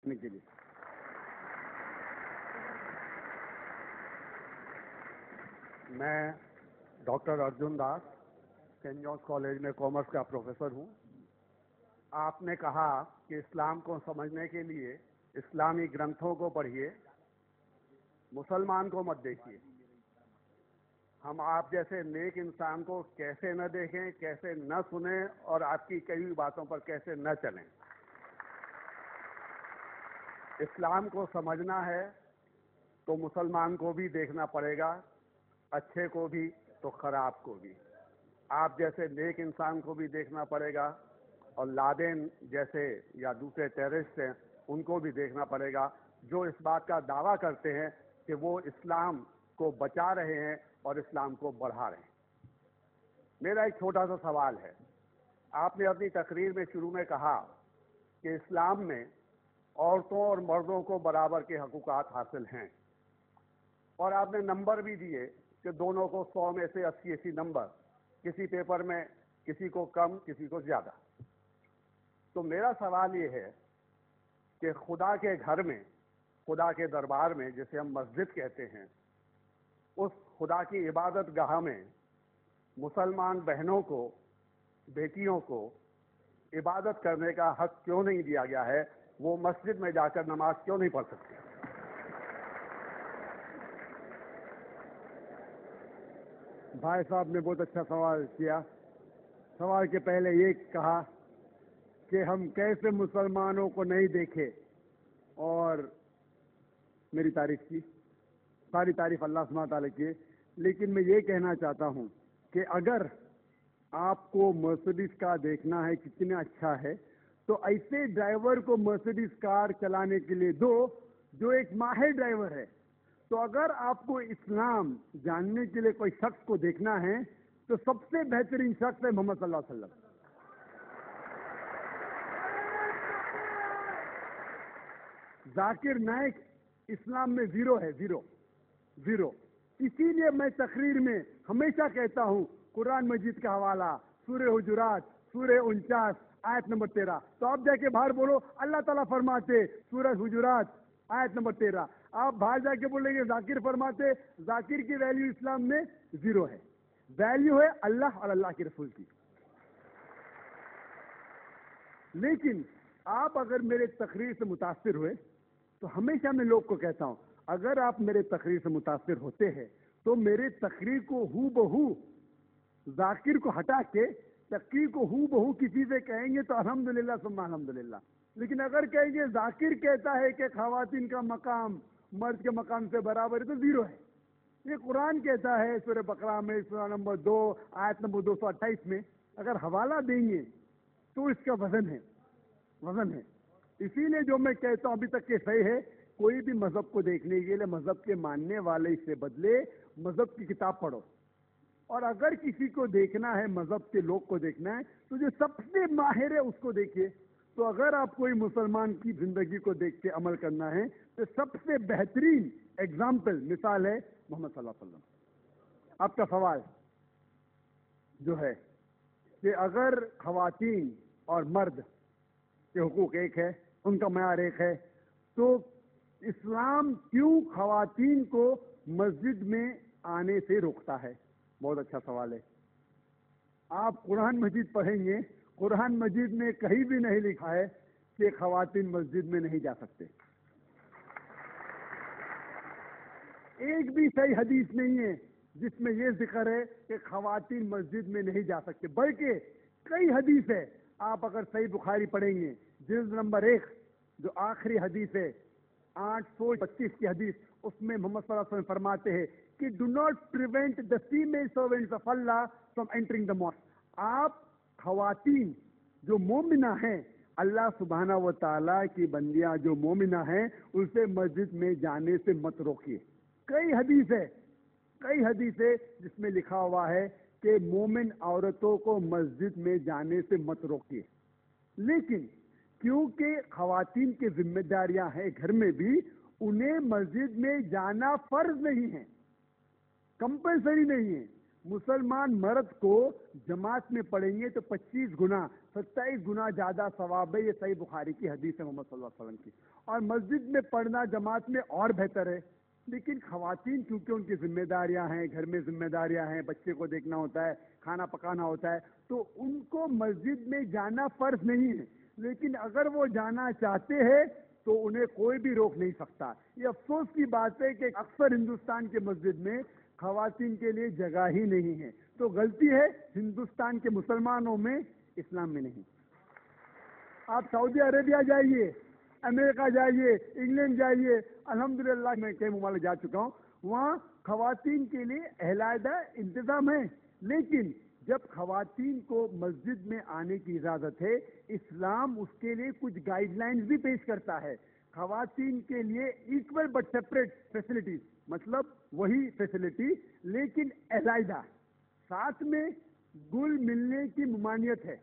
کے لیے میں doctor Arjun Das saint John's college میں کامرس کا پروفیسر ہوں. آپ نے کہا کہ اسلام کو سمجھنے کے لیے اسلامی گرنتھوں کو پڑھیے، مسلمان کو مت دیکھیے. ہم آپ جیسے نیک انسان کو کیسے نہ دیکھیں، کیسے نہ سنیں اور آپ کی کئی باتوں پر کیسے نہ چلیں. اسلام کو سمجھنا ہے تو مسلمان کو بھی دیکھنا پڑے گا، اچھے کو بھی تو خراب کو بھی. آپ جیسے نیک انسان کو بھی دیکھنا پڑے گا اور لادین جیسے یا دوسرے ٹیررسٹ ہیں ان کو بھی دیکھنا پڑے گا جو اس بات کا دعویٰ کرتے ہیں کہ وہ اسلام کو بچا رہے ہیں اور اسلام کو بڑھا رہے ہیں. میرا ایک چھوٹا سا سوال ہے. آپ نے اپنی تقریر میں شروع میں کہا کہ اسلام میں عورتوں اور مردوں کو برابر کے حقوقات حاصل ہیں، اور آپ نے نمبر بھی دیے کہ دونوں کو 100 میں سے 80 نمبر، کسی پیپر میں کسی کو کم کسی کو زیادہ. تو میرا سوال یہ ہے کہ خدا کے گھر میں، خدا کے دربار میں جسے ہم مسجد کہتے ہیں، اس خدا کی عبادت گاہ میں مسلمان بہنوں کو، بیٹیوں کو عبادت کرنے کا حق کیوں نہیں دیا گیا ہے؟ وہ مسجد میں جا کر نماز کیوں نہیں پڑھ سکتے؟ بھائی صاحب نے بہت اچھا سوال کیا. سوال کے پہلے یہ کہا کہ ہم کیسے مسلمانوں کو نہیں دیکھے، اور میری تعریف کی. ساری تعریف اللہ سبحانہ تعالیٰ کی. لیکن میں یہ کہنا چاہتا ہوں کہ اگر آپ کو مرسڈیز کار دیکھنا ہے کتنا اچھا ہے تو ایسے ڈرائیور کو مرسڈیز کار چلانے کے لیے دو جو ایک ماہر ڈرائیور ہے. تو اگر آپ کو اسلام جاننے کے لیے کوئی شخص کو دیکھنا ہے تو سب سے بہترین شخص ہے محمد صلی اللہ علیہ وسلم. ذاکر نائک اسلام میں زیرو ہے، زیرو. اسی لیے میں تقریر میں ہمیشہ کہتا ہوں قرآن مجید کا حوالہ سورہ حجرات سورہ 49 آیت نمبر 13. تو آپ جا کے باہر بولو اللہ تعالیٰ فرماتے سورہ حجرات آیت نمبر 13. آپ باہر جا کے بولیں گے ذاکر فرماتے ذاکر کی ویلیو اسلام میں زیرو ہے. ویلیو ہے اللہ اور اللہ کے رسول کی. لیکن آپ اگر میرے تقریر سے متاثر ہوئے تو ہمیشہ میں لوگ کو کہتا ہوں اگر آپ میرے تقریر سے متاثر ہوتے ہیں تو میرے تقریر کو ہو بہو ذاکر کو ہٹا کے تقریر کو ہو بہو کسی سے کہیں گے تو الحمدللہ ثم الحمدللہ. لیکن اگر کہیں گے ذاکر کہتا ہے کہ خواتین کا مقام مرد کے مقام سے برابر ہے تو زیرو ہے. یہ قرآن کہتا ہے سورہ بقرہ میں سورہ نمبر 2 آیت نمبر 228 میں. اگر حوالہ دیں گے تو اس کا وزن ہے. اسی لیے جو میں کہتا ہوں ابھی تک کہ صحیح ہے، کوئی بھی مذہب کو دیکھنے کے لیے مذہب کے ماننے والے سے بدلے مذہب کی کتاب پڑھو. اور اگر کسی کو دیکھنا ہے مذہب کے لوگ کو دیکھنا ہے تو جو سب سے ماہر ہے اس کو دیکھیے. تو اگر آپ کوئی مسلمان کی زندگی کو دیکھ کے عمل کرنا ہے تو سب سے بہترین ایگزامپل مثال ہے محمد صلی اللہ علیہ وسلم. آپ کا سوال جو ہے کہ اگر خواتین اور مرد کے حقوق ایک ہے، ان کا معیار ایک ہے، تو اسلام کیوں خواتین کو مسجد میں آنے سے روکتا ہے؟ بہت اچھا سوال ہے. آپ قرآن مجید پڑھیں گے، قرآن مجید میں کہیں بھی نہیں لکھا ہے کہ خواتین مسجد میں نہیں جا سکتے. ایک بھی صحیح حدیث نہیں ہے جس میں یہ ذکر ہے کہ خواتین مسجد میں نہیں جا سکتے، بلکہ کئی حدیث ہے. آپ اگر صحیح بخاری پڑھیں گے جلد نمبر 1 جو آخری حدیث ہے 825 کی حدیث، اس میں محمد صلی اللہ علیہ وسلم فرماتے ہیں کہ do not prevent the female servants of Allah from entering the mosque. آپ خواتین جو مومنہ ہیں، اللہ سبحانہ و تعالیٰ کی بندیاں جو مومنہ ہیں، اسے مسجد میں جانے سے مت روکیے. کئی حدیث ہے جس میں لکھا ہوا ہے کہ مومن عورتوں کو مسجد میں جانے سے مت روکیے. لیکن کیونکہ خواتین کی ذمہ داریاں ہیں گھر میں بھی، انہیں مسجد میں جانا فرض نہیں ہے، کمپلسری نہیں ہے. مسلمان مرد کو جماعت میں پڑھیں گے تو 25 گنا 27 گنا زیادہ ثواب ہے. یہ صحیح بخاری کی حدیث ہے محمد صلی اللہ علیہ وسلم کی. اور مسجد میں پڑھنا جماعت میں اور بہتر ہے. لیکن خواتین چونکہ ان کی ذمہ داریاں ہیں، گھر میں ذمہ داریاں ہیں، بچے کو دیکھنا ہوتا ہے، کھانا پکانا ہوتا ہے، تو ان کو مسجد میں جانا فرض نہیں ہے. لیکن اگر وہ جانا چاہتے ہیں تو انہیں کوئی بھی روک نہیں سکتا. یہ افسوس کی بات ہے کہ اکثر ہندوستان کے مسجد میں خواتین کے لیے جگہ ہی نہیں ہے. تو غلطی ہے ہندوستان کے مسلمانوں میں، اسلام میں نہیں. آپ سعودی عربیہ جائیے، امریکہ جائیے، انگلینڈ جائیے، الحمدللہ میں کئی ممالک جا چکا ہوں، وہاں خواتین کے لیے علیحدہ انتظام ہے. لیکن جب خواتین کو مسجد میں آنے کی اجازت ہے، اسلام اس کے لیے کچھ گائیڈ لائنز بھی پیش کرتا ہے. خواتین کے لیے ایکول بٹ سیپریٹ فیسلٹیز، مطلب وہی فیسلٹی لیکن علیحدہ، ساتھ میں گل ملنے کی ممانعت ہے.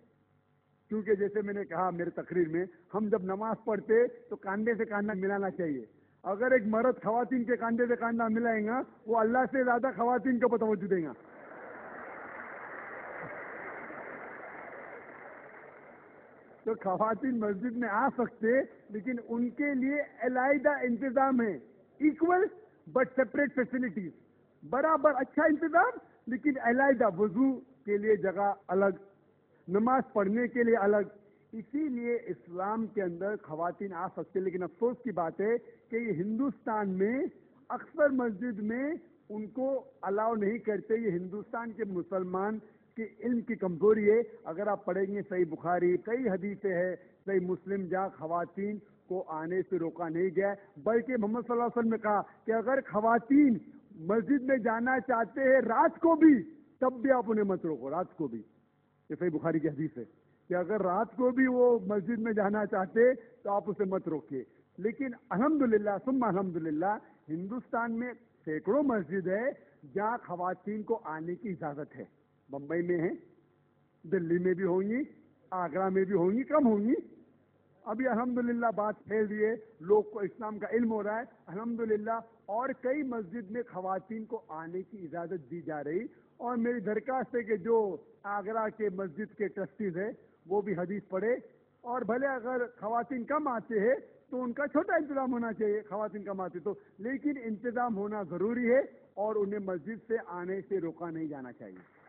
کیونکہ جیسے میں نے کہا میرے تقریر میں، ہم جب نماز پڑھتے تو کاندھے سے کاندھا ملانا چاہیے. اگر ایک مرد خواتین کے کاندھے سے کاندھا ملائے گا، وہ اللہ سے زیادہ خواتین کو توجہ دے گا. تو خواتین مسجد میں آ سکتے، لیکن ان کے لیے علیحدہ انتظام ہے. ایکول بٹ سیپریٹ فیسلٹیز، برابر اچھا انتظام لیکن علیحدہ. وضو کے لیے جگہ الگ، نماز پڑھنے کے لیے الگ. اسی لیے اسلام کے اندر خواتین آ سکتے. لیکن افسوس کی بات ہے کہ یہ ہندوستان میں اکثر مسجد میں ان کو الاؤ نہیں کرتے. یہ ہندوستان کے مسلمان کے علم کی کمزوری ہے. اگر آپ پڑھیں گے صحیح بخاری، کئی حدیثیں ہیں، صحیح مسلم، جہاں خواتین کو آنے سے روکا نہیں گیا، بلکہ محمد صلی اللہ علیہ وسلم نے کہا کہ اگر خواتین مسجد میں جانا چاہتے ہیں رات کو بھی، تب بھی آپ انہیں مت روکو. رات کو بھی، یہ صحیح بخاری کی حدیث ہے کہ اگر رات کو بھی وہ مسجد میں جانا چاہتے تو آپ اسے مت روکیے. لیکن الحمدللہ ثم الحمدللہ ہندوستان میں سینکڑوں مسجد ہے جہاں خواتین کو آنے کی اجازت ہے. بمبئی میں ہیں، دلی میں بھی ہوں گی، آگرہ میں بھی ہوں گی، کم ہوں گی. ابھی الحمدللہ بات پھیل رہی ہے، لوگ کو اسلام کا علم ہو رہا ہے الحمدللہ. اور کئی مسجد میں خواتین کو آنے کی اجازت دی جا رہی. اور میری درخواست ہے کہ جو آگرہ کے مسجد کے ٹرسٹیز ہیں وہ بھی حدیث پڑھے. اور بھلے اگر خواتین کم آتے ہیں تو ان کا چھوٹا انتظام ہونا چاہیے، خواتین کم آتی تو، لیکن انتظام ہونا ضروری ہے اور انہیں مسجد سے آنے سے روکا نہیں جانا چاہیے.